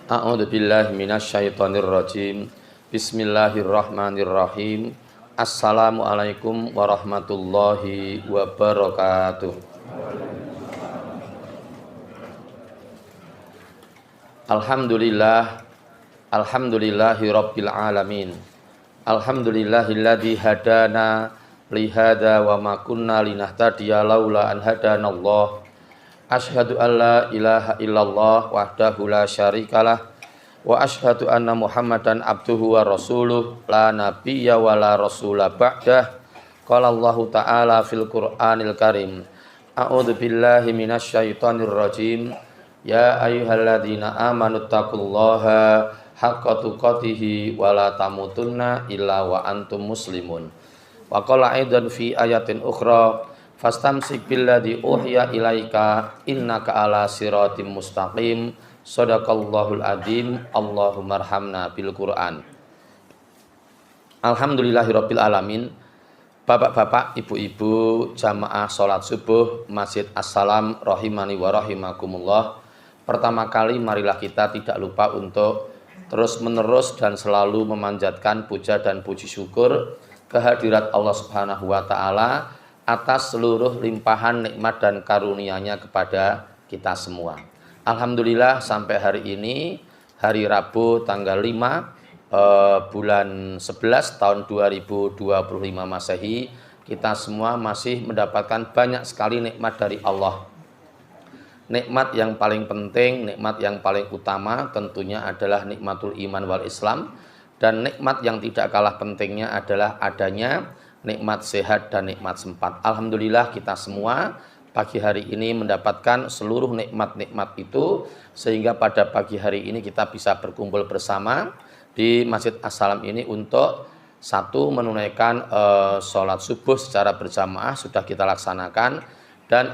A'udzu billahi minasyaitonir rajim. Bismillahirrahmanirrahim. Assalamualaikum warahmatullahi wabarakatuh. Alhamdulillahi rabbil alamin. Alhamdulillahilladzi hadana li hadza wa ma kunna linahtadiya laula an hadanallah. Asyhadu an la ilaha illallah wahdahu la syarikalah wa asyhadu anna Muhammadan abduhu wa rasuluh la nabiyya wa la rasula ba'dah. Qala Allahu ta'ala fil Qur'anil Karim. A'udzu billahi minasyaitonir rajim. Ya ayyuhalladzina amanu taqullaha haqqa tuqatih wa la tamutunna illa wa antum muslimun. Wa qala aidan fi ayatin ukhra fastamsik billadzi uhiya ilaika innaka ala siratim mustaqim. Shadaqallahul adzim. Allahumma arhamna bil Qur'an. Alhamdulillahirabbil alamin. Bapak-bapak, ibu-ibu, jamaah salat subuh Masjid As-Salam rahimani wa rahimakumullah. Pertama kali marilah kita tidak lupa untuk terus-menerus dan selalu memanjatkan puja dan puji syukur kehadirat Allah Subhanahu wa taala atas seluruh limpahan nikmat dan karunia-Nya kepada kita semua. Alhamdulillah sampai hari ini, hari Rabu tanggal 5 bulan 11 tahun 2025 Masehi, kita semua masih mendapatkan banyak sekali nikmat dari Allah. Nikmat yang paling penting, nikmat yang paling utama tentunya adalah nikmatul iman wal Islam, dan nikmat yang tidak kalah pentingnya adalah adanya nikmat sehat dan nikmat sempat. Alhamdulillah kita semua pagi hari ini mendapatkan seluruh nikmat-nikmat itu, sehingga pada pagi hari ini kita bisa berkumpul bersama di Masjid As-Salam ini untuk satu, menunaikan sholat subuh secara berjamaah sudah kita laksanakan, dan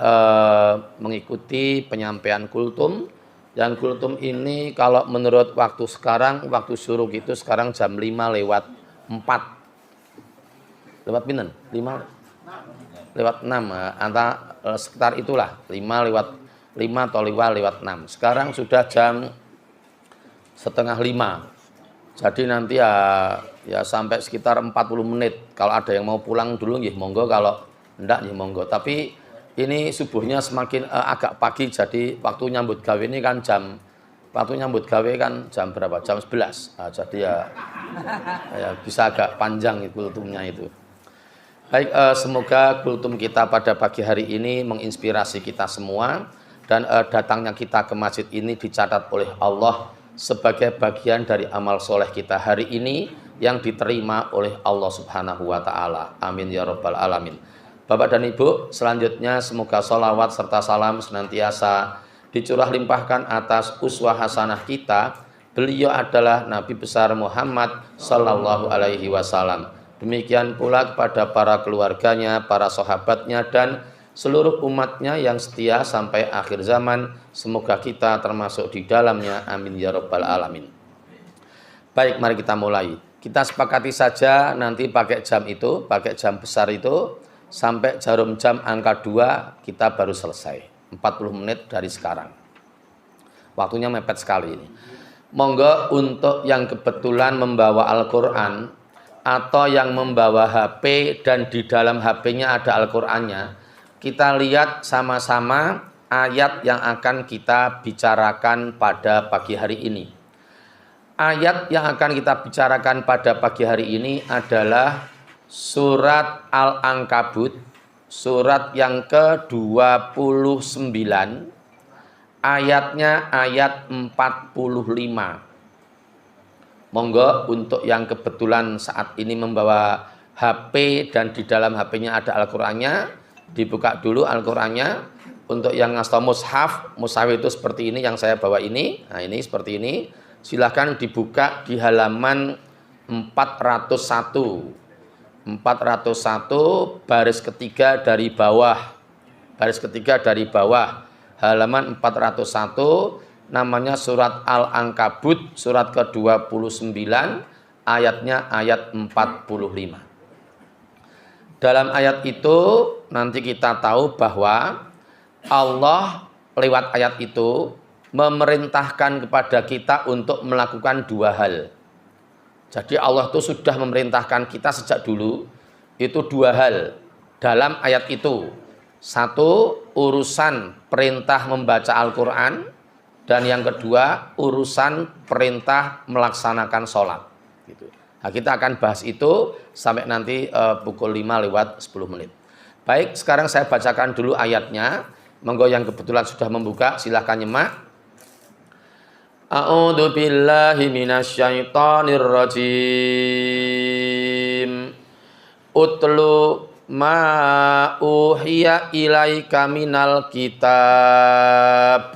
mengikuti penyampaian kultum. Yang kultum ini kalau menurut waktu sekarang, waktu syuruk itu sekarang jam 5:04. Lewat pinten? 5:06, antara sekitar itulah 5 atau 5:06. Sekarang sudah jam 4:30. Jadi nanti ya sampai sekitar 40 menit. Kalau ada yang mau pulang dulu nggih monggo, kalau enggak nggih monggo. Tapi ini subuhnya semakin agak pagi, jadi waktu nyambut gawe ini kan jam berapa? Jam 11. Nah, jadi ya bisa agak panjang kultumnya itu. Baik, semoga kultum kita pada pagi hari ini menginspirasi kita semua, dan datangnya kita ke masjid ini dicatat oleh Allah sebagai bagian dari amal soleh kita hari ini yang diterima oleh Allah Subhanahu wa taala. Amin ya rabbal alamin. Bapak dan Ibu, selanjutnya semoga sholawat serta salam senantiasa dicurah limpahkan atas uswah hasanah kita. Beliau adalah Nabi besar Muhammad sallallahu alaihi wasallam. Demikian pula kepada para keluarganya, para sahabatnya, dan seluruh umatnya yang setia sampai akhir zaman. Semoga kita termasuk di dalamnya. Amin ya rabbal alamin. Baik, mari kita mulai. Kita sepakati saja nanti pakai jam itu, pakai jam besar itu, sampai jarum jam angka 2 kita baru selesai. 40 menit dari sekarang. Waktunya mepet sekali ini. Monggo untuk yang kebetulan membawa Al-Quran atau yang membawa HP dan di dalam HP-nya ada Al-Qur'annya, kita lihat sama-sama ayat yang akan kita bicarakan pada pagi hari ini. Ayat yang akan kita bicarakan pada pagi hari ini adalah surat Al-Ankabut, surat yang ke-29, ayatnya ayat 45. Monggo untuk yang kebetulan saat ini membawa HP dan di dalam HP-nya ada Al-Qur'annya, dibuka dulu Al-Qur'annya. Untuk yang ngasta mushaf itu seperti ini yang saya bawa ini. Nah, ini seperti ini. Silahkan dibuka di halaman 401. 401 baris ketiga dari bawah. Baris ketiga dari bawah. Halaman 401. Namanya surat Al-Ankabut, surat ke-29, ayatnya ayat 45. Dalam ayat itu nanti kita tahu bahwa Allah lewat ayat itu memerintahkan kepada kita untuk melakukan dua hal. Jadi Allah itu sudah memerintahkan kita sejak dulu itu dua hal dalam ayat itu. Satu, urusan perintah membaca Al-Quran, dan yang kedua urusan perintah melaksanakan sholat. Gitu. Nah, kita akan bahas itu sampai nanti pukul 5 lewat 10 menit. Baik, sekarang saya bacakan dulu ayatnya. Monggo yang kebetulan sudah membuka silahkan nyimak. A'udzu billahi minasyaitonir rajim. Utlu ma uhiya ilaika minal kitab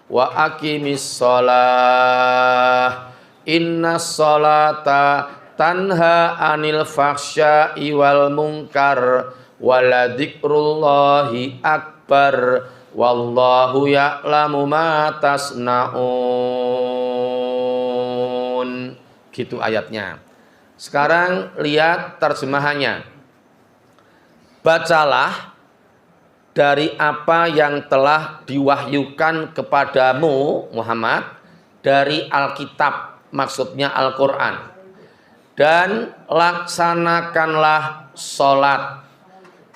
wa aqimis shalah innas sholata tanha anil fahsya'i wal munkar waladikrullahi akbar wallahu ya'lamu ma tasna'un. Gitu ayatnya. Sekarang lihat terjemahannya. Bacalah dari apa yang telah diwahyukan kepadamu Muhammad dari Alkitab, maksudnya Al-Quran, dan laksanakanlah sholat.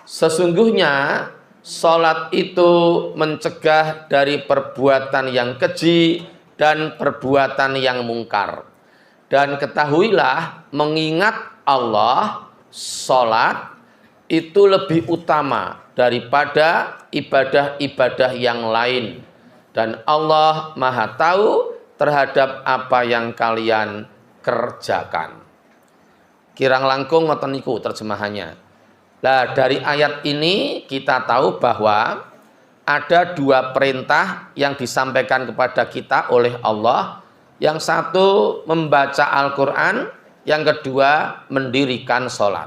Sesungguhnya sholat itu mencegah dari perbuatan yang keji dan perbuatan yang mungkar. Dan ketahuilah, mengingat Allah, sholat itu lebih utama daripada ibadah-ibadah yang lain. Dan Allah Maha Tahu terhadap apa yang kalian kerjakan. Kirang langkung ngoten niku terjemahannya. Nah, dari ayat ini kita tahu bahwa ada dua perintah yang disampaikan kepada kita oleh Allah. Yang satu membaca Al-Quran, yang kedua mendirikan sholat.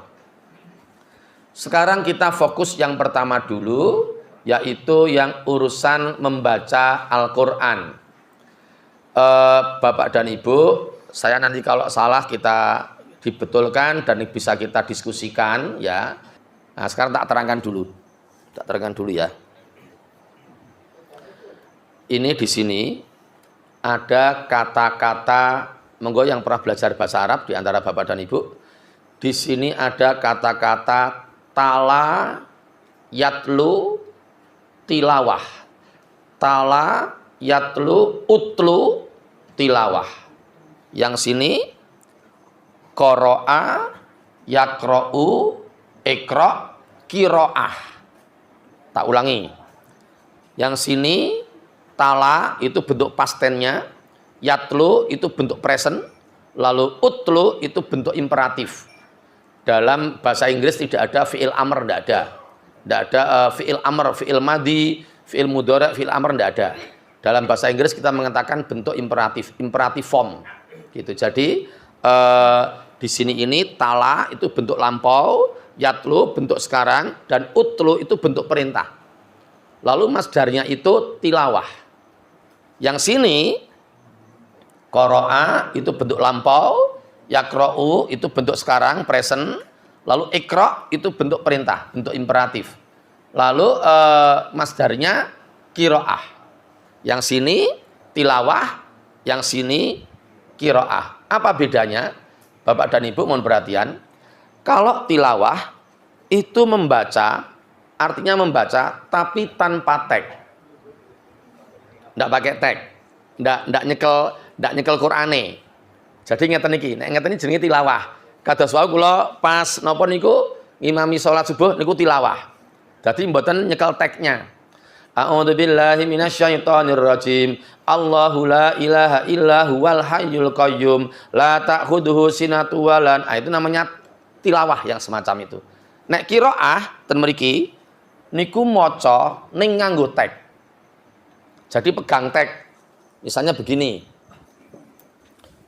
Sekarang kita fokus yang pertama dulu, yaitu yang urusan membaca Al-Quran. Bapak dan Ibu, saya nanti kalau salah kita dibetulkan dan bisa kita diskusikan ya. Nah, sekarang tak terangkan dulu. Tak terangkan dulu ya. Ini di sini ada kata-kata, monggo yang pernah belajar bahasa Arab di antara Bapak dan Ibu. Di sini ada kata-kata tala, yatlu, tilawah. Tala, yatlu, utlu, tilawah. Yang sini qara'a, yaqra'u, ikra, kiro'ah. Tak ulangi. Yang sini tala itu bentuk past tense-nya, yatlu itu bentuk present, lalu utlu itu bentuk imperatif. Dalam bahasa Inggris tidak ada fi'il amr, tidak ada. Tidak ada fi'il amr, fi'il madhi, fi'il mudhari', fi'il amr, tidak ada. Dalam bahasa Inggris kita mengatakan bentuk imperatif, imperatif form. Gitu. Jadi di sini ini tala itu bentuk lampau, yatlu bentuk sekarang, dan utlu itu bentuk perintah. Lalu masdarnya itu tilawah. Yang sini qara'a itu bentuk lampau, yaqra'u itu bentuk sekarang present, lalu ikra itu bentuk perintah, bentuk imperatif. Lalu masdarnya qiraah. Yang sini tilawah, yang sini qiraah. Apa bedanya? Bapak dan Ibu mohon perhatian. Kalau tilawah itu membaca, artinya membaca tapi tanpa tag. Ndak pakai tag. Ndak nyekel Qur'ane. Jadi ngeten iki, nek ngeten iki jenenge tilawah. Kados wau kula pas napa niku ngimami salat subuh niku tilawah. Dadi mboten nyekel tagnya. A'udzu billahi minasyaitonir rajim. Allahu la ilaha illa huwal hayyul qayyum la ta'khudhuhu sinatun wa lan. Itu namanya tilawah yang semacam itu. Nek qiraah ten mriki niku maca ning nganggo tag. Jadi pegang tag. Misalnya begini.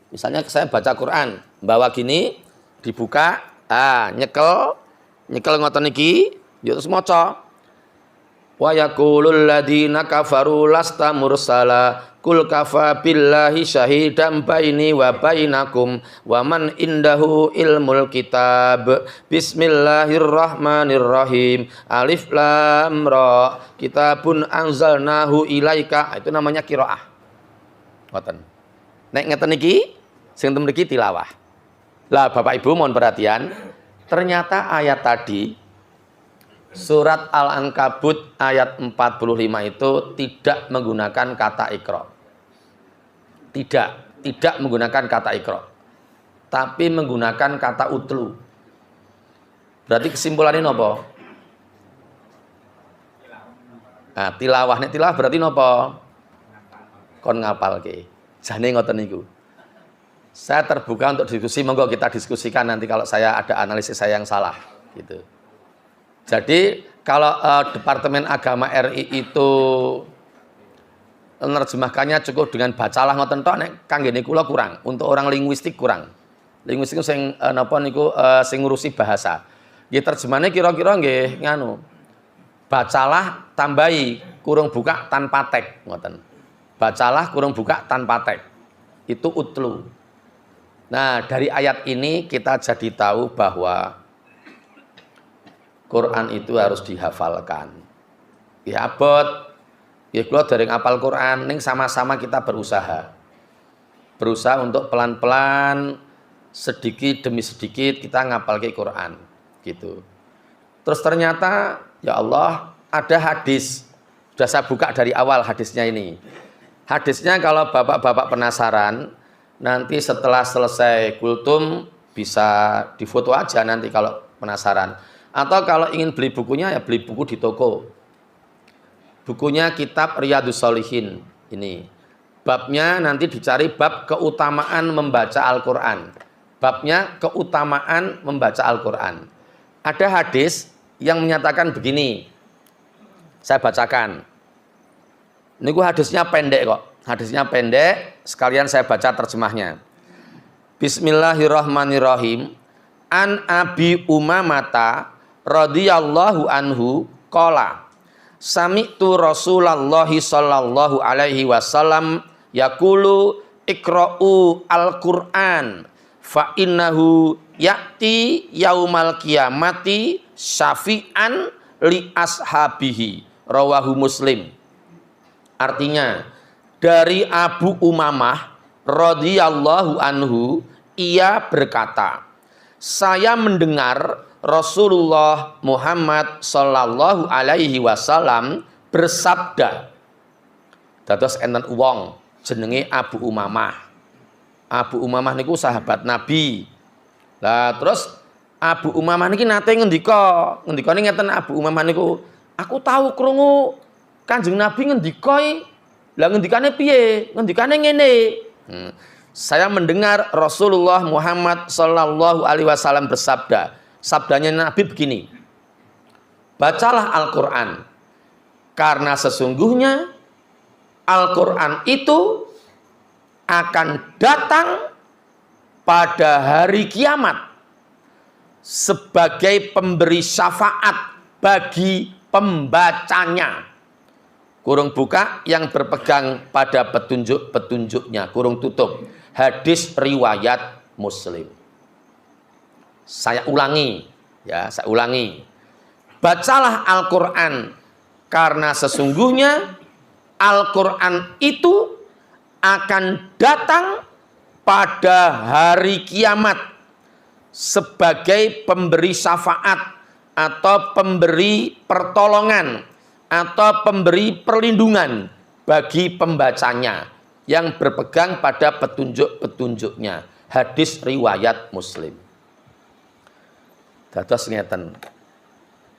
Misalnya saya baca Quran, bawa gini, dibuka, nyekel ngoten niki, yo terus maca. Wa yaqulul ladzina kafaru lasta mursala kul kafa billahi syahidan baini wa bainakum wa man indahu ilmul kitab. Bismillahirrahmanirrahim. Alif lam ra. Kitabun anzalnahu ilaika. Itu namanya qiraah. Ngoten. Nek ngeten iki sing temen iki tilawah. Lah Bapak Ibu mohon perhatian, ternyata ayat tadi surat Al-Ankabut ayat 45 itu tidak menggunakan kata ikra. Tidak menggunakan kata ikra. Tapi menggunakan kata utlu. Berarti kesimpulannya apa? Nah, tilawah nek tilawah berarti napa? Kon ngapalke. Jane ngoten niku. Saya terbuka untuk diskusi, monggo kita diskusikan nanti kalau saya ada analisis saya yang salah gitu. Jadi kalau Departemen Agama RI itu menerjemahkannya cukup dengan bacalah ngoten tok, nek kanggene kula kurang. Untuk orang linguistik kurang. Linguistik sing napa niku sing ngurusi bahasa. Nggih terjemahane kira-kira nggih nganu. Bacalah tambahi kurung buka tanpa tek ngoten. Bacalah kurung buka tanpa tek. Itu utlu. Nah, dari ayat ini kita jadi tahu bahwa Quran itu harus dihafalkan. Ya abot. Ya kula dereng apal Quran, ning sama-sama kita berusaha. Berusaha untuk pelan-pelan sedikit demi sedikit kita ngapalke Quran gitu. Terus ternyata ya Allah ada hadis. Sudah saya buka dari awal hadisnya ini. Hadisnya kalau bapak-bapak penasaran, nanti setelah selesai kultum bisa difoto aja nanti kalau penasaran. Atau kalau ingin beli bukunya ya beli buku di toko. Bukunya kitab Riyadhus Shalihin ini. Babnya nanti dicari bab keutamaan membaca Al-Qur'an. Babnya keutamaan membaca Al-Qur'an. Ada hadis yang menyatakan begini. Saya bacakan. Niku hadisnya pendek kok. Hadisnya pendek, sekalian saya baca terjemahnya. Bismillahirrahmanirrahim. An Abi Umamata radhiyallahu anhu qala sami'tu Rasulullah sallallahu alaihi wasallam yaqulu iqra'u al-Qur'an fa innahu ya'ti yaumal qiyamati syafi'an li ashabihi rawahu Muslim. Artinya dari Abu Umamah radhiyallahu anhu ia berkata, saya mendengar Rasulullah Muhammad sallallahu alaihi wasallam bersabda. Dados enten wong jenenge Abu Umamah. Abu Umamah niku sahabat Nabi. Lah terus Abu Umamah niki nate ngendika. Ngendikane ngeten Abu Umamah niku, aku tahu krungu Kanjeng Nabi ngendika. Lah ngendikane piye? Ngendikane ngene. Saya mendengar Rasulullah Muhammad sallallahu alaihi wasallam bersabda. Sabdanya Nabi begini. Bacalah Al-Qur'an. Karena sesungguhnya Al-Qur'an itu akan datang pada hari kiamat sebagai pemberi syafaat bagi pembacanya. Kurung buka yang berpegang pada petunjuk-petunjuknya. Kurung tutup. Hadis riwayat Muslim. Saya ulangi. Ya, saya ulangi. Bacalah Al-Qur'an. Karena sesungguhnya Al-Qur'an itu akan datang pada hari kiamat sebagai pemberi syafaat atau pemberi pertolongan atau pemberi perlindungan bagi pembacanya yang berpegang pada petunjuk-petunjuknya. Hadis riwayat Muslim. Dados ngeten.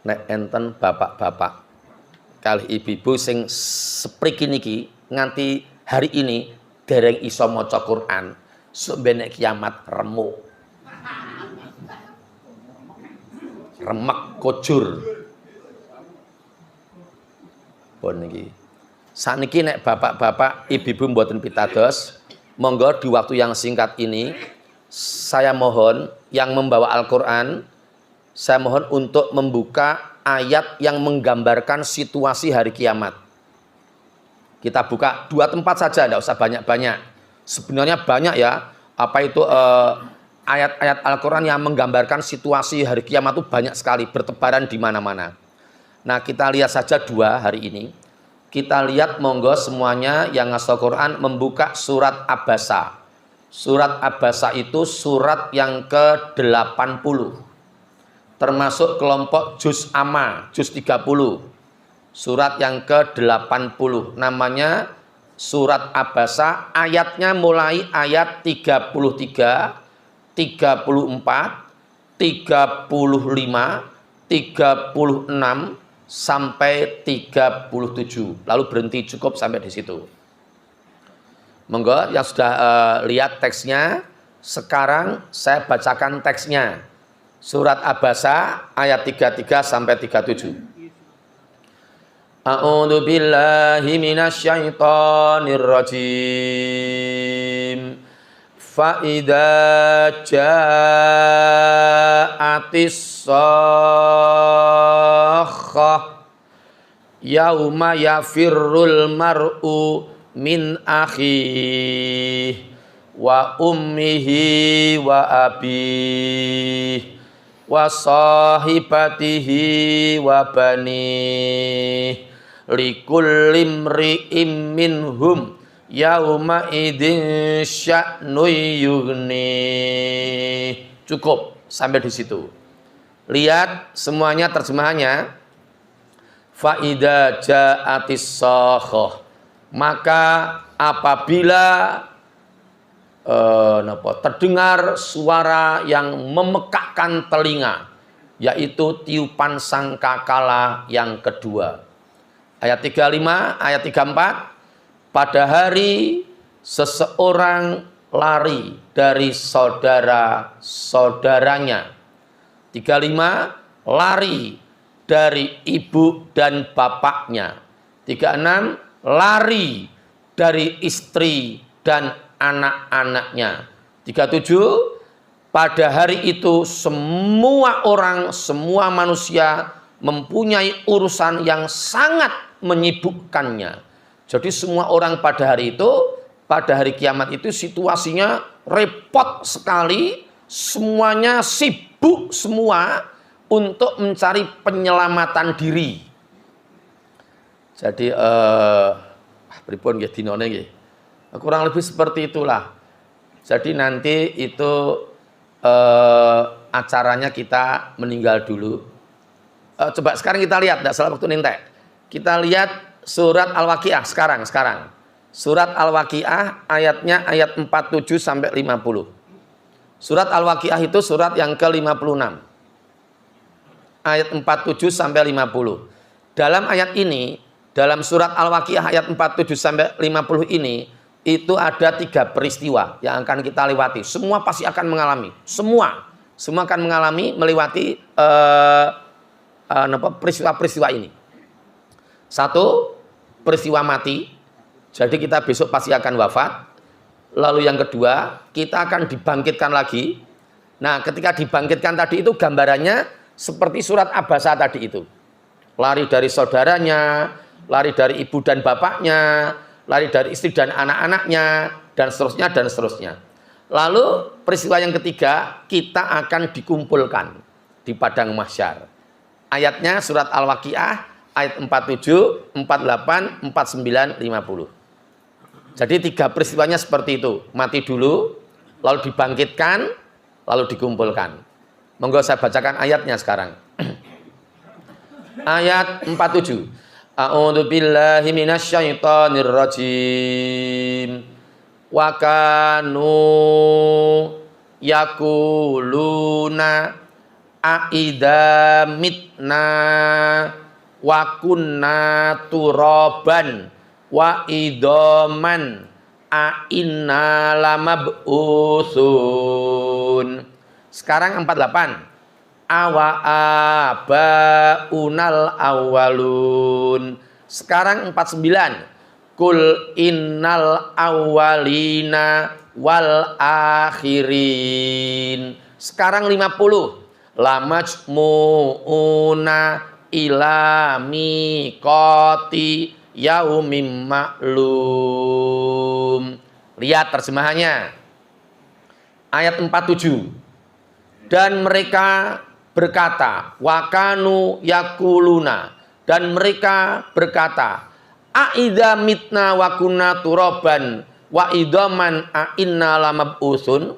Nek enten bapak-bapak kali ibu-ibu sing sepriki niki nganti hari ini dereng iso maca Quran, sok benek kiamat remuk. Remek kojur. Pun niki. Saniki nek bapak-bapak, ibu-ibu mboten pitados, monggo di waktu yang singkat ini saya mohon yang membawa Al-Qur'an, saya mohon untuk membuka ayat yang menggambarkan situasi hari kiamat. Kita buka 2 tempat saja, tidak usah banyak-banyak. Sebenarnya banyak ya, apa itu ayat-ayat Al-Qur'an yang menggambarkan situasi hari kiamat itu banyak sekali, bertebaran di mana-mana. Nah, kita lihat saja 2 hari ini. Kita lihat monggo semuanya yang ngasal Quran membuka surat Abasa. Surat Abasa itu surat yang ke-80. Termasuk kelompok juz amma, juz 30. Surat yang ke-80. Namanya surat Abasa, ayatnya mulai ayat 33, 34, 35, 36 sampai 37. Lalu berhenti cukup sampai di situ. Monggo yang sudah lihat teksnya, sekarang saya bacakan teksnya. Surat Abasa ayat 33 sampai 37. A'udzu billahi minasyaitonir rajim. Fa idza ja'atis sakhah yauma yafirrul mar'u min akhihi wa ummihi wa abihi wa sahibatihi wa banihi likulli imri'in minhum yauma idin sya'nu yughni. Cukup sampai di situ. Lihat semuanya terjemahannya. Fa idza ja'atis sakhah, maka apabila terdengar suara yang memekakkan telinga, yaitu tiupan sangkakala yang kedua. Ayat 35, ayat 34. Pada hari seseorang lari dari saudara-saudaranya. 35, lari dari ibu dan bapaknya. 36, lari dari istri dan anak-anaknya. 37, pada hari itu semua orang, semua manusia mempunyai urusan yang sangat menyibukkannya. Jadi semua orang pada hari itu, pada hari kiamat itu situasinya repot sekali, semuanya sibuk semua untuk mencari penyelamatan diri. Jadi pripun nggih dinane nggih. Kurang lebih seperti itulah. Jadi nanti itu acaranya kita meninggal dulu. Coba sekarang kita lihat, tidak salah waktu nintek. Kita lihat surat Al-Waqiah sekarang. Surat Al-Waqiah ayatnya ayat 47 sampai 50. Surat Al-Waqiah itu surat yang ke-56. Ayat 47 sampai 50. Dalam ayat ini, dalam surat Al-Waqiah ayat 47 sampai 50 ini, itu ada 3 peristiwa yang akan kita lewati. Semua pasti akan mengalami. Semua akan mengalami, melewati peristiwa-peristiwa ini. 1, peristiwa mati, jadi kita besok pasti akan wafat. Lalu yang kedua, kita akan dibangkitkan lagi. Nah, ketika dibangkitkan tadi itu gambarannya seperti surat Abasa tadi itu. Lari dari saudaranya, lari dari ibu dan bapaknya, lari dari istri dan anak-anaknya, dan seterusnya, dan seterusnya. Lalu peristiwa yang ketiga, kita akan dikumpulkan di padang mahsyar. Ayatnya surat Al-Waqiah ayat 47, 48, 49, 50. Jadi 3 peristiwanya seperti itu. Mati dulu, lalu dibangkitkan, lalu dikumpulkan. Monggo saya bacakan ayatnya sekarang. Ayat 47. A'udzu billahi minasyaitonir rajim. Wa kanu yaquluna aida mitna wa kunna turaban wa idoman a inna lamab'utsun. Sekarang 48. Awa abaunal awalun. Sekarang 49. Kul innal awalina wal akhirin. Sekarang 50. Lamajmu'una ila miqati yaumim ma'lum. Lihat terjemahannya. Ayat 47. Dan mereka berkata, wakanu yakuluna, dan mereka berkata, Aidza mitna wa kunna turaban wa idzaman a inna lamab'utsun.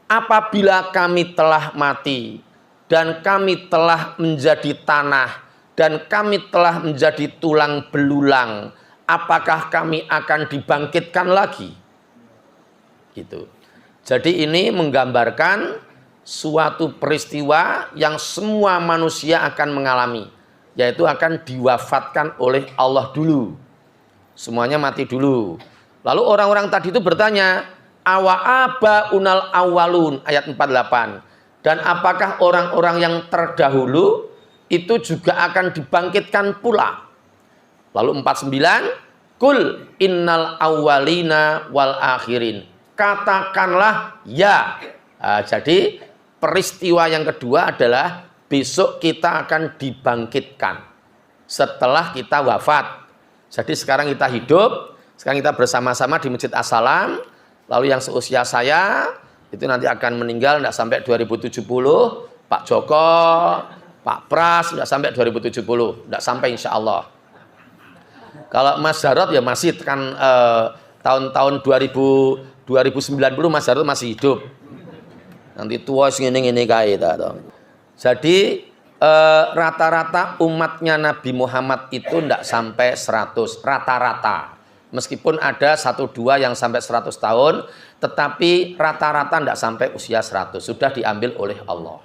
Apabila kami telah mati dan kami telah menjadi tanah dan kami telah menjadi tulang belulang, apakah kami akan dibangkitkan lagi? Gitu. Jadi ini menggambarkan suatu peristiwa yang semua manusia akan mengalami, yaitu akan diwafatkan oleh Allah dulu. Semuanya mati dulu. Lalu orang-orang tadi itu bertanya, awa aba unal awalun, ayat 48. Dan apakah orang-orang yang terdahulu itu juga akan dibangkitkan pula? Lalu 49, kul innal awalina wal akhirin. Katakanlah ya. Nah, jadi peristiwa yang kedua adalah besok kita akan dibangkitkan setelah kita wafat. Jadi sekarang kita hidup, sekarang kita bersama-sama di Masjid As-Salam. Lalu yang seusia saya itu nanti akan meninggal tidak sampai 2070. Pak Joko, Pak Pras tidak sampai 2070, tidak sampai insya Allah. Kalau Mas Jarod ya masih kan tahun-tahun 2090 Mas Jarod masih hidup. Nanti tua segini-gini kayak itu. Jadi rata-rata umatnya Nabi Muhammad itu tidak sampai 100, rata-rata. Meskipun ada 1-2 yang sampai 100 tahun, tetapi rata-rata tidak sampai usia 100, sudah diambil oleh Allah.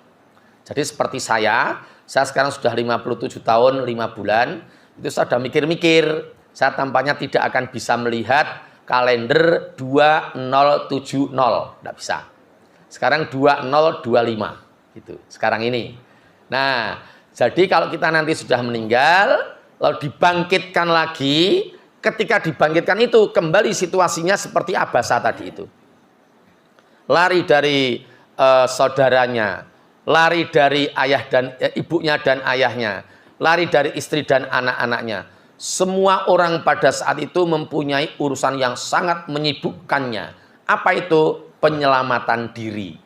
Jadi seperti saya sekarang sudah 57 tahun 5 bulan, itu saya sudah mikir-mikir, saya tampaknya tidak akan bisa melihat kalender 2070, tidak bisa. Sekarang 2025, gitu. Sekarang ini. Nah, jadi kalau kita nanti sudah meninggal, lalu dibangkitkan lagi. Ketika dibangkitkan itu kembali situasinya seperti Abasa tadi itu. Lari dari saudaranya, lari dari ayah dan ibunya dan ayahnya, lari dari istri dan anak-anaknya. Semua orang pada saat itu mempunyai urusan yang sangat menyibukkannya. Apa itu? Penyelamatan diri.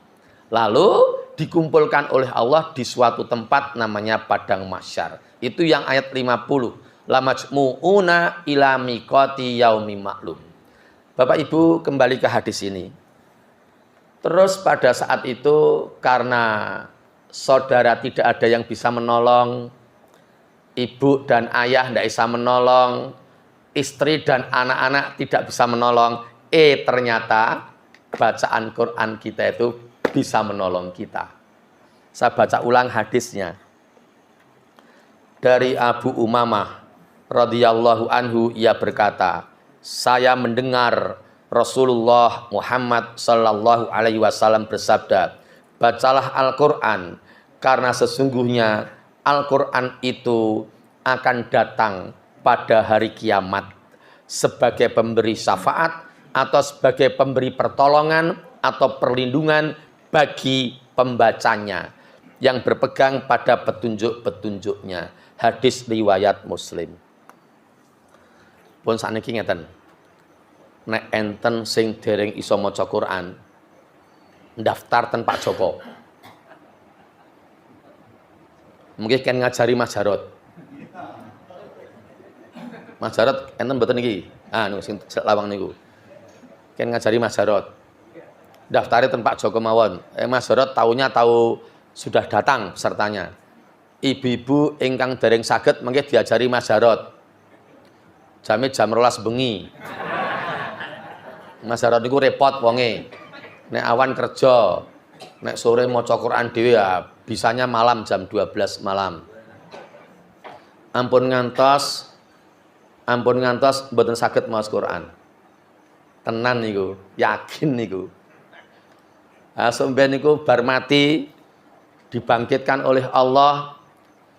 Lalu dikumpulkan oleh Allah di suatu tempat namanya Padang Mahsyar. Itu yang ayat 50. La majmu'una ila miqati yaumim ma'lum. Bapak Ibu kembali ke hadis ini. Terus pada saat itu karena saudara tidak ada yang bisa menolong, ibu dan ayah tidak bisa menolong, istri dan anak-anak tidak bisa menolong, ternyata bacaan Quran kita itu bisa menolong kita. Saya baca ulang hadisnya. Dari Abu Umamah radhiyallahu anhu, ia berkata, saya mendengar Rasulullah Muhammad sallallahu alaihi wasallam bersabda, bacalah Al-Quran karena sesungguhnya Al-Quran itu akan datang pada hari kiamat sebagai pemberi syafaat atau sebagai pemberi pertolongan atau perlindungan bagi pembacanya yang berpegang pada petunjuk-petunjuknya. Hadis riwayat Muslim. Pun sakniki ngeten, nek enten sing dereng iso maca Quran, daftar ten Pak Joko. Mungkin kan ngajari Mas Jarod. Mas Jarod enten mboten niki. Ah niku sing lawang niku. Kan ngajari Mas Jarod. Daftari ten Pak Joko mawon. Mas Jarod tahu sudah datang pesertanya. Ibu-ibu ingkang dereng saged mengke diajari Mas Jarod. Jame jam 12 bengi. Mas Jarod niku repot wonge. Nek awan kerja, nek sore maca Quran dhewe ya bisanya malam jam 12 malam. Ampun ngantos mboten saged maos Quran. Tenan niku, yakin niku. Sampeyan niku bar mati dibangkitkan oleh Allah.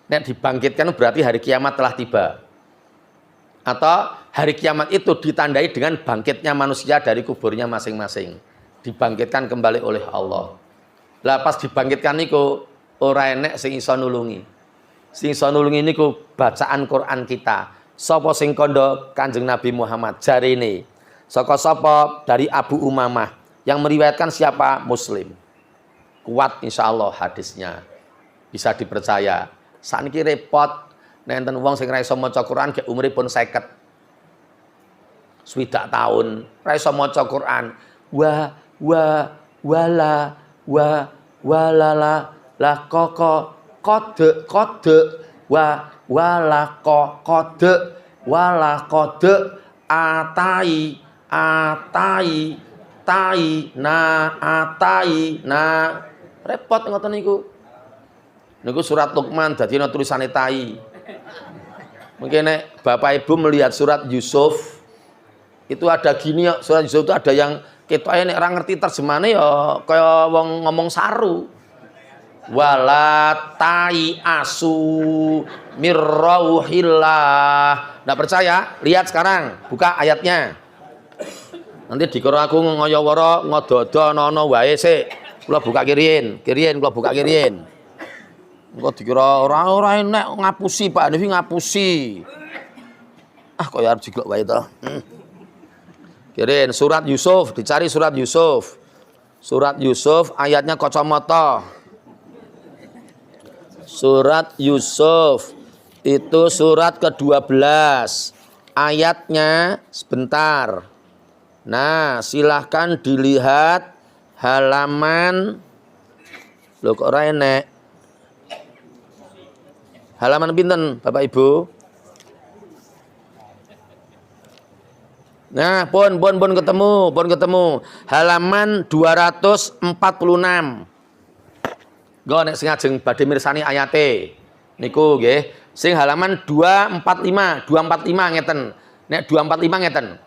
Nek dibangkitkan berarti hari kiamat telah tiba. Atau hari kiamat itu ditandai dengan bangkitnya manusia dari kuburnya masing-masing. Dibangkitkan kembali oleh Allah. Lah pas dibangkitkan niku ora enek sing iso nulungi. Sing iso nulungi niku bacaan Quran kita. Sapa sing kandha Kanjeng Nabi Muhammad jarine. Sapa dari Abu Umamah yang meriwayatkan siapa? Muslim. Kuat insyaallah hadisnya. Bisa dipercaya. Sakniki repot nek enten wong sing ra iso maca Quran gek umuripun 50. swidak tahun ora iso maca Quran. Walala la koko kode wala kode atai na repot ngoten niku. Niku surat Luqman dadi ana tulisane tai. Mungkin nek Bapak Ibu melihat surat Yusuf itu ada gini ya, surat Yusuf itu ada yang ketoke nek ora ngerti terjemahane ya kaya wong ngomong saru. Wala tai asu mirrauhillah. Nggak percaya? Lihat sekarang, buka ayatnya. Nanti dikira aku ngoyo-woro ngododo nono wae sik. Kula buka kiriin, kula buka kiriin. Engko dikira ora enek ngapusi Pak Devi ngapusi. Kok ya arep jiglok wae to. Kiriin surat Yusuf, dicari surat Yusuf. Surat Yusuf ayatnya kacamata. Surat Yusuf itu surat ke-12. Ayatnya sebentar. Nah, silahkan dilihat halaman. Lho kok ora enek. Halaman pinten, Bapak Ibu? Nah, pun ketemu. Halaman 246. Nggo nek sing ajeng badhe mirsani ayate. Niku nggih. Sing halaman 245 ngeten. Nek 245 ngeten.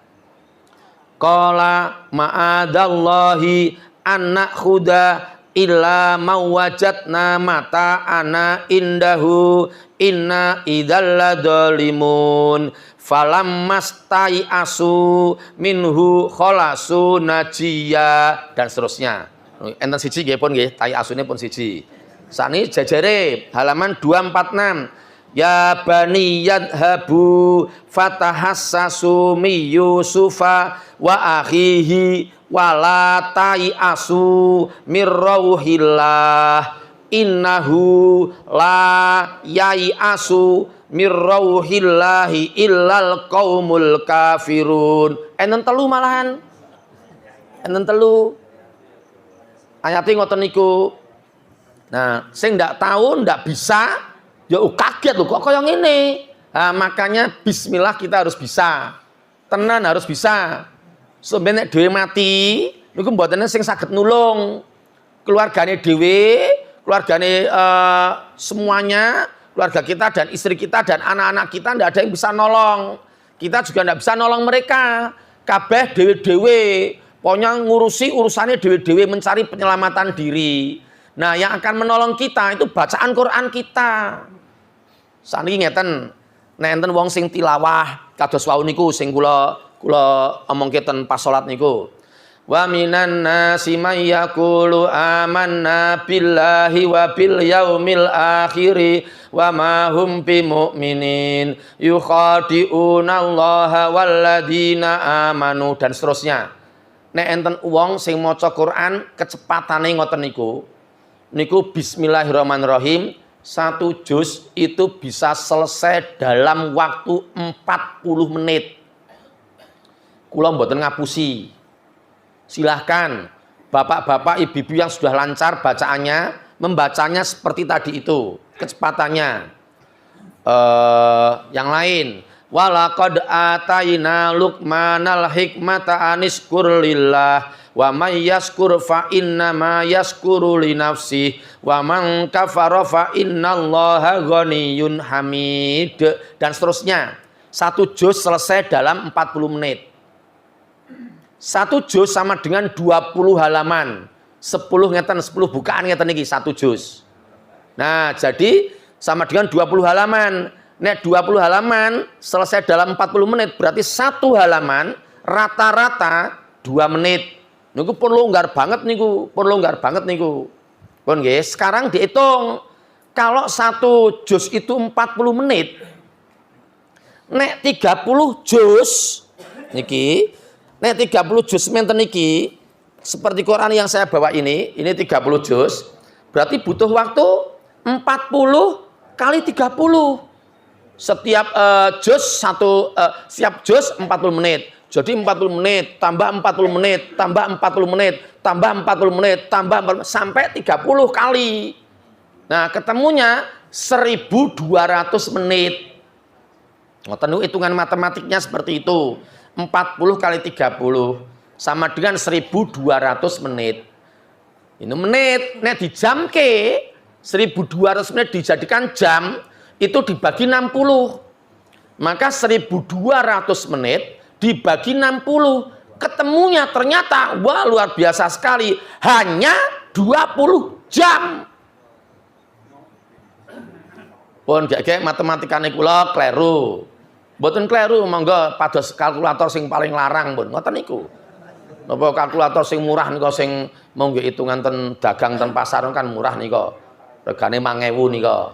Qala ma'adallahi anna khuda illa mawajatna mata ana indahu inna idzal dzalimun falammastai asu minhu khalasu najiya dan seterusnya. Enten siji nggih pun nggih, tai asune pun siji. Sani jajare halaman 246. Ya bani yadhabu fatahassasu mi Yusufa wa akhihi wala tai asu mirrauhillah innahu la yai asu mirrauhillahi illal qaumul kafirun. Enten telu malahan. Enten telu. Ayate ngoten niku. Nah, sing ndak tahu ndak bisa ya kaget lho kok kaya ngene. Nah, makanya bismillah kita harus bisa. Tenan harus bisa. Sampe nek dhewe mati niku mboten sing saged nulung. Keluargane dhewe, keluargane semuanya, keluarga kita dan istri kita dan anak-anak kita ndak ada yang bisa nolong. Kita juga ndak bisa nolong mereka. Kabeh dhewe-dhewe. Pokoknya ngurusi urusannya dhewe-dhewe mencari penyelamatan diri. Nah, yang akan menolong kita itu bacaan Quran kita. Saniki ngeten, nek enten wong sing tilawah kados wau niku sing kula omongke ten pas salat niku. Wa minan nasi may yaqulu amanna billahi wa bil yaumil akhir wa ma hum bimumin yukhadi'una allaha walladzina amanu dan seterusnya. Nek enten wong sing maca Quran kecepatane ngoten niku bismillahirrahmanirrahim 1 juz itu bisa selesai dalam waktu 40 menit. Kula mboten ngapusi. Silahkan bapak-bapak, ibu-ibu yang sudah lancar bacaannya, membacanya seperti tadi itu, kecepatannya. Yang lain, walaqad ataina Luqmanal hikmata aniskur lillah wa may yaskur fa inna ma yaskuru li nafsi wa man kafara fa innallaha ghaniyyun hamid dan seterusnya. 1 juz selesai dalam 40 menit. 1 juz sama dengan 20 halaman. 10 ngeten, 10 bukaan ngeten iki 1 juz. Nah, jadi sama dengan 20 halaman. Nek 20 halaman selesai dalam 40 menit berarti 1 halaman rata-rata 2 menit. Niku pun longgar banget niku, Pun nggih, sekarang dihitung. Kalau 1 juz itu 40 menit. Nek 30 juz niki, nek 30 juz menten niki seperti Quran yang saya bawa ini 30 juz, berarti butuh waktu 40 kali 30. Setiap juz 40 menit. Jadi 40 menit, tambah 40 menit, tambah 40 menit, tambah 40 menit, tambah 40 menit, sampai 30 kali. Nah, ketemunya 1200 menit. Ngoten hitungan matematiknya seperti itu. 40 kali 30 sama dengan 1200 menit. Ini menit, nek dijamke 1200 menit dijadikan jam, itu dibagi 60. Maka 1200 menit dibagi 60, ketemunya ternyata wah luar biasa sekali, hanya 20 jam. Pun gek matematikane kula kleru. Mboten kleru, monggo pados kalkulator sing paling larang pun ngoten niku. Napa kalkulator sing murah nika sing monggo hitungan ten dagang ten pasar kan murah nika. Regane 5.000 nika.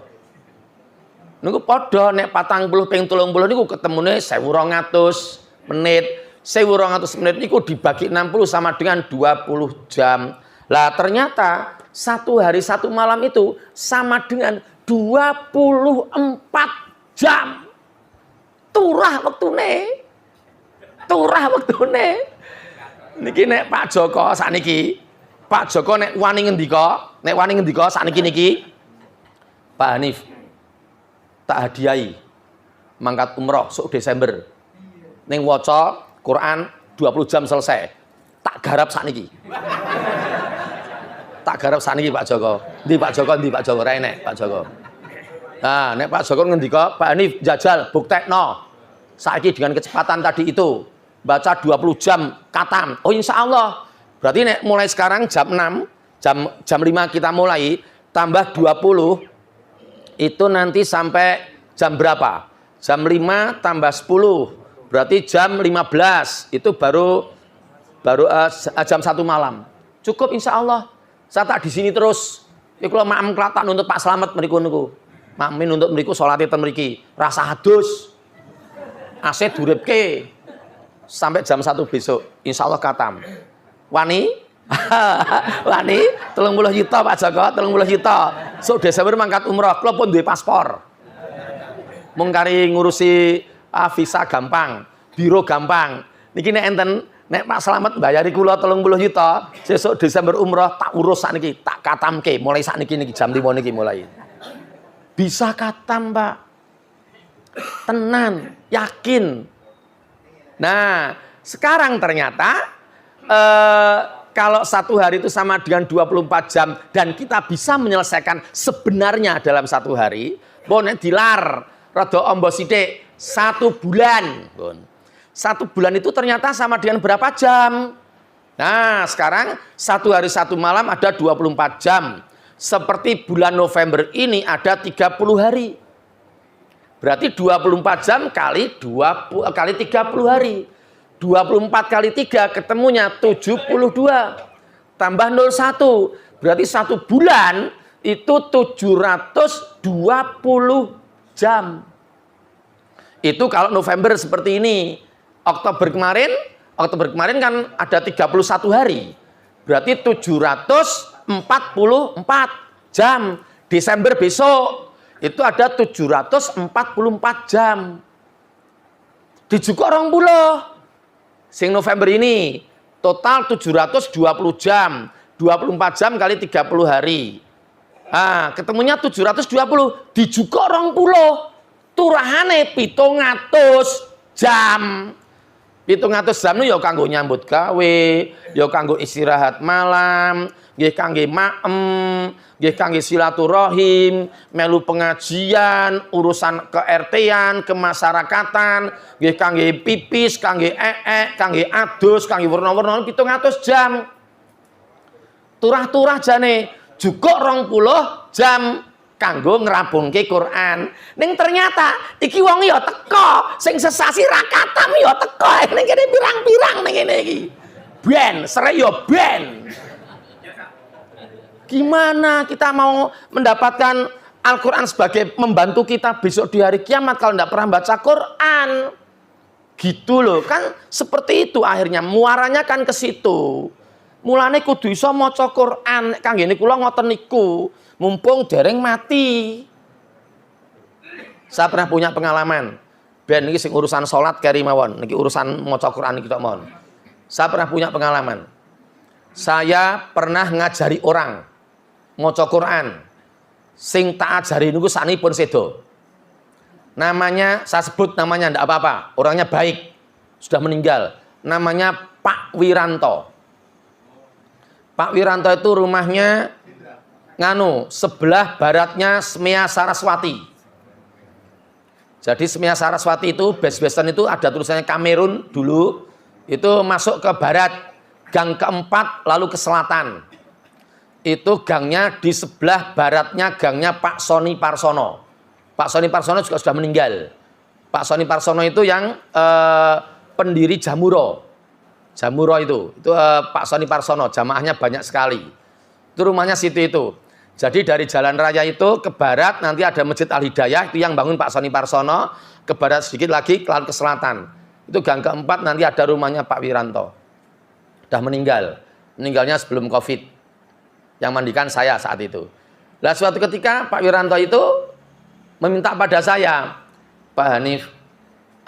Niku padha nek 40 ping 30 niku ketemune 1200 menit. 1200 menit niku dibagi 60 sama dengan 20 jam. Lah ternyata satu hari satu malam itu sama dengan 24 jam. Turah wektune. Turah wektune. Niki nek Pak Joko sakniki. Pak Joko nek wani ngendika sakniki niki. Pak Hanif tak hadiahi mangkat umroh sok Desember. Ning waca Quran 20 jam selesai. Tak garap sakniki. Tak garap sakniki Pak Joko. Ndi Pak Joko ra enek Pak Joko. Nah, nek Pak Joko ngendika, Pak Hanif jajal buktekno. Saiki dengan kecepatan tadi itu baca 20 jam katam. Oh insya Allah. Berarti nek mulai sekarang jam 6, jam 5 kita mulai tambah 20 itu nanti sampai jam berapa? Jam 5 tambah 10. Berarti jam 15 itu baru jam 1 malam. Cukup insya Allah. Saya tak di sini terus. Iku kalau maam kelatan untuk Pak Slamet mriku niku. Makmin untuk mriku salate ten mriki. Rasa hadus. AC duripke sampai jam 1 besok. Insya Allah katam. Wani? Wani 30 juta Pak Joko, 30 juta. So Desember mangkat umroh, kula pun duwe paspor. Mung kari ngurusi visa gampang, biro gampang. Niki nek enten nek Pak Slamet bayari kula 30 juta, sesuk Desember umroh tak urus sakniki, tak katamke mulai sakniki niki jam 5 niki mulai. Bisa katam, Pak. Tenan, yakin. Nah, sekarang ternyata kalau satu hari itu sama dengan 24 jam dan kita bisa menyelesaikan sebenarnya dalam satu hari, bonek dilar rada ombo sithik 1 bulan. Bon. 1 bulan itu ternyata sama dengan berapa jam? Nah, sekarang satu hari satu malam ada 24 jam. Seperti bulan November ini ada 30 hari. Berarti 24 jam kali 30 hari. 24 kali 3 ketemunya 72. Tambah 01. Berarti 1 bulan itu 720 jam. Itu kalau November seperti ini. Oktober kemarin kan ada 31 hari. Berarti 744 jam. Desember besok itu ada 744 jam. Dijukuk 20. Sing November ini total 720 jam. 24 jam kali 30 hari. Ah, ketemunya 720 dijukuk 20. Turahane 700 jam. 700 jam itu ya kanggo nyambut gawe, ya kanggo istirahat malam, nggih kangge maem, nggih kangge silaturahim, melu pengajian, urusan ke-RT-an, kemasyarakatan, nggih kangge pipis, kangge kangge adus, kangge werna-werna 700 jam. Turah-turah jane jukuk 20 jam kanggo ngrabungke Quran. Ning ternyata iki wong ya teko, sing sesasi ra katam ya teko. Ning kene pirang-pirang ning kene iki. Ben, sere ya ben. Gimana kita mau mendapatkan Al-Quran sebagai membantu kita besok di hari kiamat kalau tidak pernah baca Quran? Gitu loh, kan seperti itu akhirnya, muaranya kan ke situ. Mulane kudu iso maca Quran, kanggene kula ngoten niku, mumpung dereng mati. Saya pernah punya pengalaman. Ben niki sing urusan salat keri mawon, niki urusan maca Quran niki tok mawon. Saya pernah punya pengalaman. Saya pernah ngajari orang maca Quran. Sing tak ajari niku saknipun sedo. Namanya saya sebut namanya ndak apa-apa. Orangnya baik. Sudah meninggal. Namanya Pak Wiranto. Pak Wiranto itu rumahnya sebelah baratnya Semia Saraswati. Jadi Semia Saraswati itu base-basean itu ada tulisannya Kamerun dulu, itu masuk ke barat, gang keempat lalu ke selatan. Itu gangnya di sebelah baratnya gangnya Pak Soni Parsono. Pak Soni Parsono juga sudah meninggal. Pak Soni Parsono itu yang pendiri Jamuro. Jamuro itu Pak Soni Parsono, jamaahnya banyak sekali. Itu rumahnya situ itu. Jadi dari jalan raya itu ke barat nanti ada Masjid Al Hidayah, itu yang bangun Pak Soni Parsono. Ke barat sedikit lagi lalu ke selatan. Itu gang keempat nanti ada rumahnya Pak Wiranto. Sudah meninggal. Meninggalnya sebelum Covid. Yang mandikan saya saat itu. Lah suatu ketika Pak Wiranto itu meminta pada saya, Pak Hanif,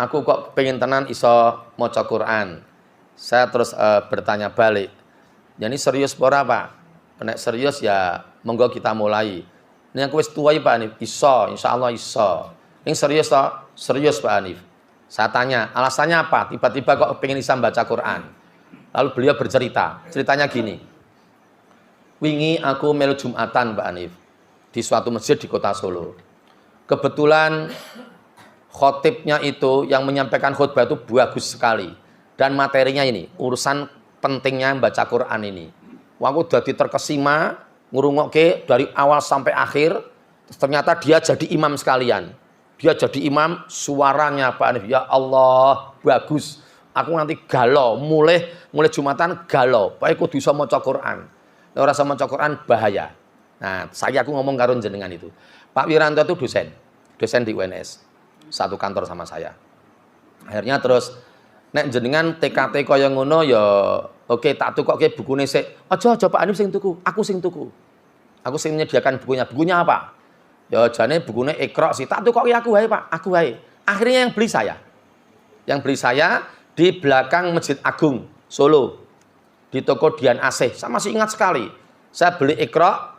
aku kok pengen tenan iso maca Quran. Saya terus bertanya balik. Jadi serius pora Pak? Nek serius ya monggo kita mulai. Ini aku wis tuwai Pak Hanif, iso, insyaallah iso. Ini serius toh? Serius Pak Hanif. Saya tanya, alasannya apa? Tiba-tiba kok pengen bisa baca Quran. Lalu beliau bercerita. Ceritanya gini. Wingi aku melu Jumatan Pak Hanif di suatu masjid di Kota Solo. Kebetulan khotibnya itu yang menyampaikan khutbah itu bagus sekali. Dan materinya ini, urusan pentingnya baca Quran ini. Aku dadi terkesima ngurungokke dari awal sampai akhir. Ternyata dia jadi imam sekalian. Dia jadi imam, suaranya Pak Hanif, ya Allah, bagus. Aku nanti galau, mulai Jumatan galau. Pak aku bisa maca Quran. Nek ora maca Quran bahaya. Nah, saya aku ngomong karo jenengan itu. Pak Wiranto itu dosen di UNS. Satu kantor sama saya. Akhirnya terus nek jenengan TKT kaya ngono ya oke tak tukokke bukune sik. Aja Pak Hanif sing tuku, aku sing tuku. Aku sing menyediakan bukunya. Bukunya apa? Ya jane bukune Iqra sih. Tak tukokke aku wae, Pak. Aku wae. Akhirnya yang beli saya. Yang beli saya di belakang Masjid Agung Solo. Di toko Dian Asih. Saya masih ingat sekali. Saya beli Iqra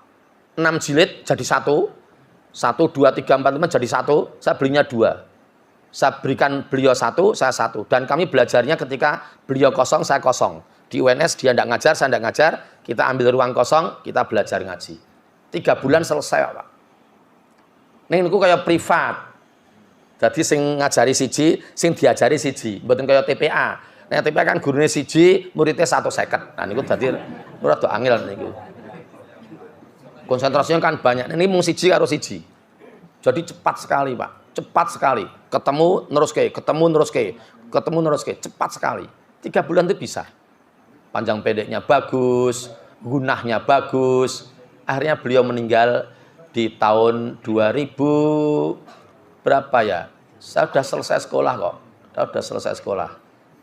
6 jilid jadi 1. 1, 2, 3, 4, 5 jadi 1. Saya belinya 2. Saya berikan beliau 1, saya 1. Dan kami belajarnya ketika beliau kosong, saya kosong. Di UNS dia tidak ngajar, saya tidak ngajar. Kita ambil ruang kosong, kita belajar ngaji. 3 bulan selesai Pak. Ini aku kayak privat. Jadi sing ngajari siji, sing diajari siji. Mboten kayak TPA. Nah TPA kan gurune siji, muridnya 150. Nah niku dadi rada angel niku. Konsentrasinya kan banyak. Ini mung siji karo siji. Jadi cepat sekali Pak. Cepat sekali. Ketemu neruske. Cepat sekali. 3 bulan itu bisa. Panjang pendeknya bagus, gunahnya bagus. Akhirnya beliau meninggal di tahun 2000 berapa ya? Saya sudah selesai sekolah kok. Saya sudah selesai sekolah.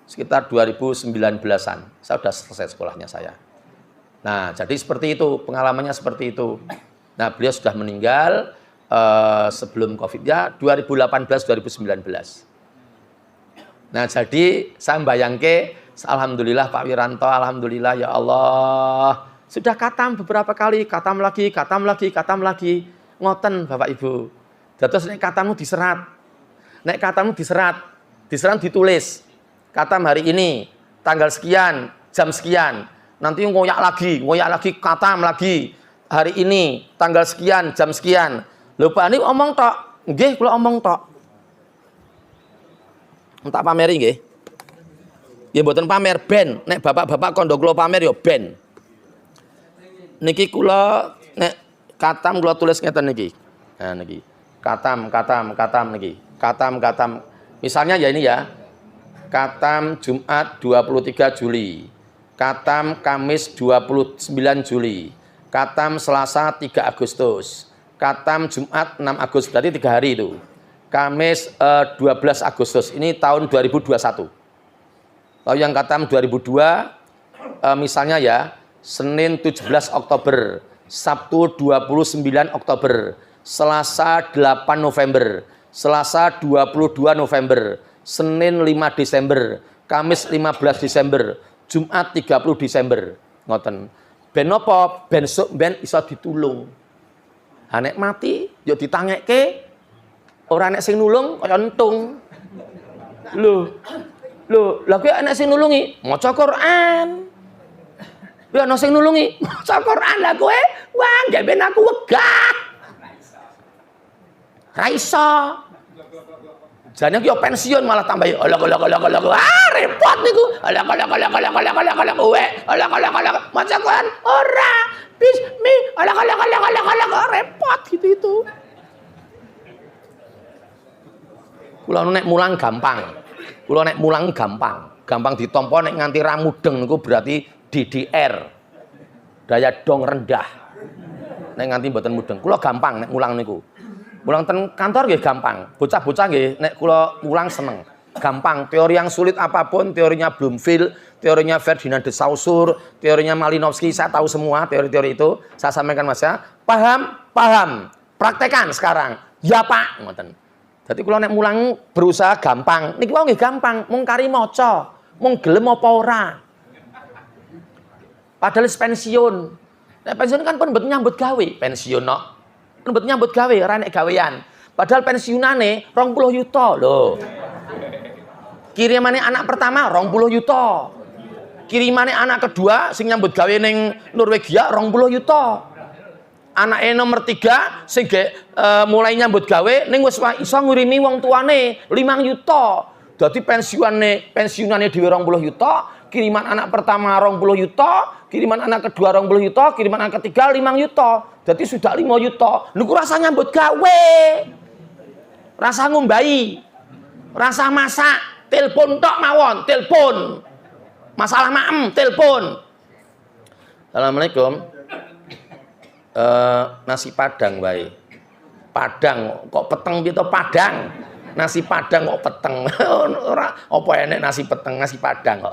Sekitar 2019-an. Saya sudah selesai sekolahnya saya. Nah, jadi seperti itu. Pengalamannya seperti itu. Nah, beliau sudah meninggal sebelum Covid ya 2018-2019. Nah, jadi saya bayangke alhamdulillah Pak Wiranto, alhamdulillah ya Allah. Sudah katam beberapa kali, katam lagi. Ngoten Bapak Ibu. Terus nek katamu diserat. Diserat ditulis. Katam hari ini, tanggal sekian, jam sekian. Nanti ngoyak lagi, katam lagi. Hari ini, tanggal sekian, jam sekian. Lho Pak ini omong tok. Nggih, kula omong tok. Tak pameri nggih. Ya mboten pamer ben. Nek bapak-bapak kondo kula pamer ya ben. Niki kula nek katam kula tulis ngeten niki. Nah niki. Katam niki. Katam. Misalnya ya ini ya. Katam Jumat 23 Juli. Katam Kamis 29 Juli. Katam Selasa 3 Agustus. Katam Jumat 6 Agustus. Berarti 3 hari itu. Kamis 12 Agustus. Ini tahun 2021. Lalu yang katam 2002 misalnya ya Senin 17 Oktober, Sabtu 29 Oktober, Selasa 8 November, Selasa 22 November, Senin 5 Desember, Kamis 15 Desember, Jumat 30 Desember. Ngoten. Ben apa? Ben iso ditulung. Ha nek mati yo ditangekke ora nek sing nulung kaya entung. Lho, lha kuwi ana sing nulungi maca Quran. Ya ana sing nulungi maca Quran lah kowe. Wah, gak ben aku wegah. Ra iso. Jane ki yo pensiun malah tambah olok. Ah, repot niku. Olok. Maca Quran ora. Bismi. Olok. Repot gitu itu. Kula nek mulang gampang. Gampang ditampa nek nganti ra mudeng niku berarti DDR. Daya dong rendah. Nek nganti mboten mudeng. Kula gampang nek mulang niku. Mulang ten kantor nggih gampang. Bocah-bocah nggih nek kula mulang seneng. Gampang. Teori yang sulit apapun, teorinya Bloomfield, teorinya Ferdinand de Saussure, teorinya Malinowski, saya tahu semua teori-teori itu. Saya sampaikan Mas ya. Paham. Praktekan sekarang. Ya Pak, ngoten. Jadi kalau nek mulang berusaha gampang, niki wae nggih gampang, mung kari maca, mung gelem apa ora. Padahal pensiun. Nek pensiun kan pun mboten nyambut gawe, pensiun kok. Pun mboten nyambut gawe, ora nek gawean. Padahal pensiunane 20 juta lho. Kirimane anak pertama 20 juta. Kirimane anak kedua sing nyambut gawe ning Norwegia 20 juta. Anake nomor 3 sing mulai nyambut gawe ning wis iso ngurimi wong tuane 5 juta. Dadi pensiunane dhewe 20 juta, kiriman anak pertama 20 juta, kiriman anak kedua 20 juta, kiriman anak ketiga 5 juta. Dadi sudah 5 juta. Niku rasa nyambut gawe. Rasa ngumbahi. Rasa masak, telepon tok mawon, telepon. Masalah maem, telepon. Assalamualaikum. Nasi padang wae. Padang kok peteng gitu padang. Nasi padang kok peteng. Ora apa enek nasi peteng, nasi padang.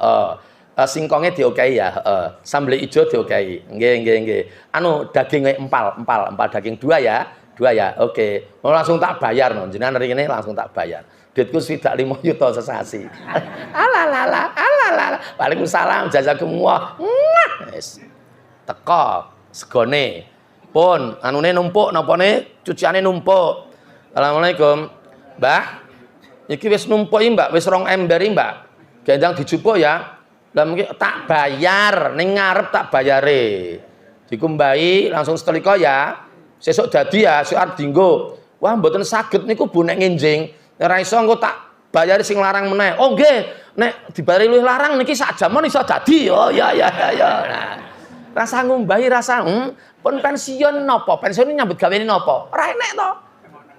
Singkonge diokehi ya, sambel ijo diokehi. Nggih. Anu daginge empal daging 2 ya. 2 ya. Oke. Mau langsung tak bayar no. Jenengan rene langsung tak bayar. Duitku swidak 5 juta sesasi. Alalala. Waalaikumsalam jazakumullah. Wis. Teko segone. Pun, anune numpuk, napane cuciane numpuk. Assalamualaikum. Mbak, iki wis numpuk iki, Mbak, wis 2 ember iki, Mbak. Gendang dijupuk ya. Lah mungkin tak bayar, ning ngarep tak bayare. Dikumbahi langsung setelika ya. Sesuk dadi ya, sik arep dienggo. Wah, mboten saged niku Bu nek ngenjing. Ora iso engko tak bayari sing larang meneh. Oh nggih, nek dibayari luwih larang niki sak jamon iso dadi. Oh ya. Nah, rasa ngumbahi rasa pun pensiun napa? Pensiun nyambut gawe napa? Ora enek to.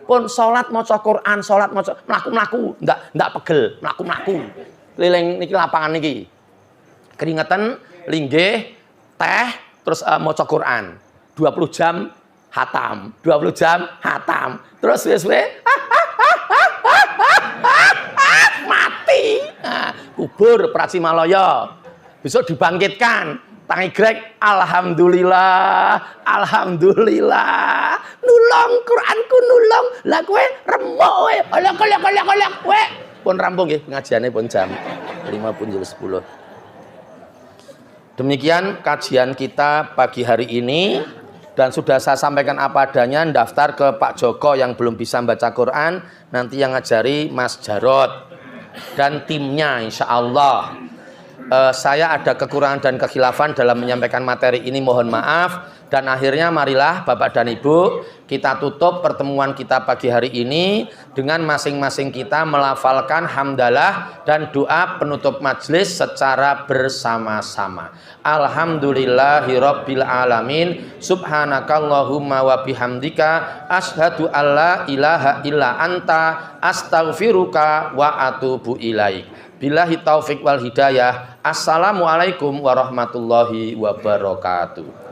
Pun salat maca Quran, salat maca mlaku-mlaku, ndak pegel, mlaku-mlaku. Keliling niki lapangan niki. Keringetan, linggih, teh, terus maca Quran. 20 jam hatam, 20 jam hatam. Terus wis mati. Nah, kubur Praci Malaya. Besok dibangkitkan. Tangi grek, alhamdulillah. Nulung Quranku nulung. Lah kowe remuk kowe. Olok kowe. Pun rampung nggih pengajiane pun jam 5:10. Demikian kajian kita pagi hari ini dan sudah saya sampaikan apa adanya. Daftar ke Pak Joko yang belum bisa baca Quran, nanti yang ngajari Mas Jarod dan timnya insyaallah. Saya ada kekurangan dan kekhilafan dalam menyampaikan materi ini, mohon maaf. Dan akhirnya marilah Bapak dan Ibu kita tutup pertemuan kita pagi hari ini dengan masing-masing kita melafalkan hamdalah dan doa penutup majelis secara bersama-sama. Alhamdulillahirabbil alamin. Subhanakallahumma wa bihamdika asyhadu alla ilaha illa anta astaghfiruka wa atubu ilaik. Billahi taufik wal hidayah. Assalamualaikum warahmatullahi wabarakatuh.